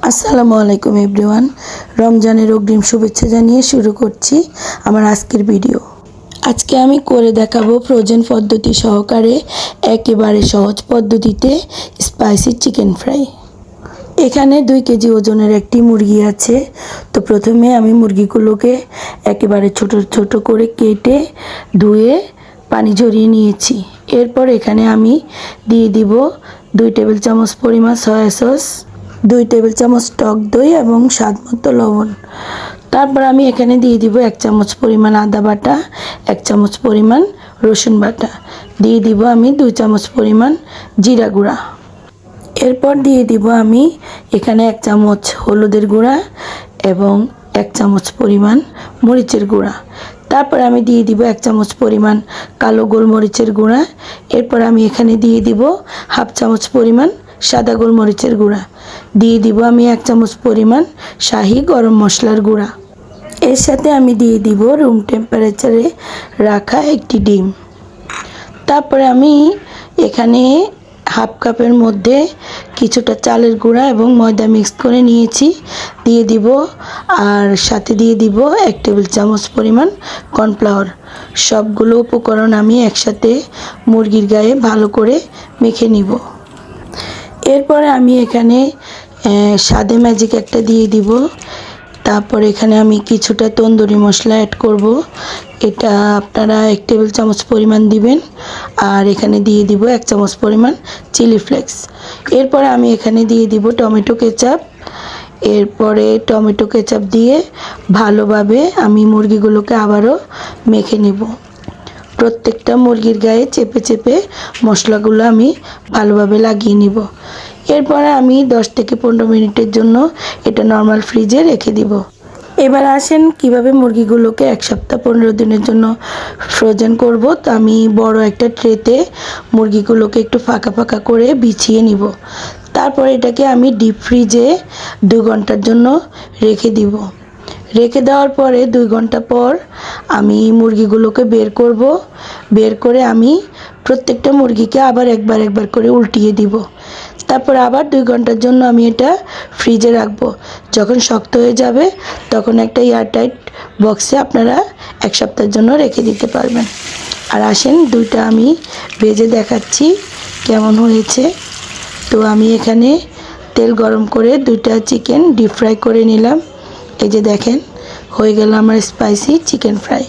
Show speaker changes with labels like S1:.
S1: আসসালামু আলাইকুম এভরিওয়ান। রমজানের অগ্রিম শুভেচ্ছা জানিয়ে শুরু করছি আমার আজকের ভিডিও। আজকে আমি করে দেখাবো ফ্রোজেন পদ্ধতি সহকারে একেবারে সহজ পদ্ধতিতে স্পাইসি চিকেন ফ্রাই। এখানে 2 কেজি ওজনের একটি মুরগি আছে। তো প্রথমে আমি মুরগিগুলোকে একেবারে ছোট ছোট করে কেটে ধুয়ে পানি ঝরিয়ে নিয়েছি। এরপর এখানে আমি দিয়ে দিব 2 টেবিল চামচ পরিমাণ সয়া সস, 2 টেবিল চামচ টক দই এবং স্বাদমতো লবণ। তারপর আমি এখানে দিয়ে দিব 1 চামচ পরিমাণ আদা বাটা, 1 চামচ পরিমাণ রসুন বাটা, দিয়ে দিব আমি 2 চামচ পরিমাণ জিরা গুঁড়া। এরপর দিয়ে দিব আমি এখানে 1 চামচ হলুদের গুঁড়া এবং 1 চামচ পরিমাণ মরিচের গুঁড়া। তারপর আমি দিয়ে দিব 1 চামচ পরিমাণ কালো গোলমরিচের গুঁড়া। এরপর আমি এখানে দিয়ে দিব হাফ চামচ পরিমাণ সাদা গোলমরিচের গুঁড়া, দিয়ে দিব আমি 1 চামচ পরিমাণ শাহি গরম মশলার গুঁড়া। এর সাথে আমি দিয়ে দিব রুম টেম্পারেচারে রাখা একটি ডিম। তারপরে আমি এখানে হাফ কাপের মধ্যে কিছুটা চালের গুঁড়া এবং ময়দা মিক্স করে নিয়েছি, দিয়ে দিব। আর সাথে দিয়ে দিব 1 টেবিল চামচ পরিমাণ কর্নফ্লাওয়ার। সবগুলো উপকরণ আমি একসাথে মুরগির গায়ে ভালো করে মেখে নিব। এরপরে আমি এখানে স্বাদে ম্যাজিক একটা দিয়ে দিব। তারপর এখানে আমি কিছুটা তন্দুরি মশলা অ্যাড করব। এটা আপনারা 1 টেবিল চামচ পরিমাণ দিবেন। আর এখানে দিয়ে দিব 1 চামচ পরিমাণ চিলি ফ্লেক্স। এরপরে আমি এখানে দিয়ে দিব টমেটো কেচাপ। এরপরে টমেটো কেচাপ দিয়ে ভালোভাবে আমি মুরগিগুলোকে আবারও মেখে নিব। প্রত্যেকটা মুরগির গায়ে চেপে চেপে মশলাগুলো আমি ভালোভাবে লাগিয়ে নিব। এরপরে আমি 10 থেকে 15 মিনিটের জন্য এটা নর্মাল ফ্রিজে রেখে দিব। এবার আসেন কিভাবে মুরগিগুলোকে 1 সপ্তাহ 15 দিনের জন্য ফ্রোজেন করব। তো আমি বড় একটা ট্রেতে মুরগিগুলোকে একটু ফাঁকা ফাঁকা করে বিছিয়ে নিব। তারপর এটাকে আমি ডিপ ফ্রিজে 2 ঘন্টার জন্য রেখে দিব। রেখে দেওয়ার পরে 2 ঘন্টা পর আমি মুরগিগুলোকে বের করব। বের করে আমি প্রত্যেকটা মুরগিকে আবার একবার করে উল্টিয়ে দিব। তারপর আবার 2 ঘন্টার জন্য আমি এটা ফ্রিজে রাখবো। যখন শক্ত হয়ে যাবে তখন একটা এয়ারটাইট বক্সে আপনারা 1 সপ্তাহের জন্য রেখে দিতে পারবেন। আর আসেন দুইটা আমি ভেজে দেখাচ্ছি কেমন হয়েছে। তো আমি এখানে তেল গরম করে 2টা চিকেন ডিপ ফ্রাই করে নিলাম। এই যে দেখেন হয়ে গেল আমার স্পাইসি চিকেন ফ্রাই।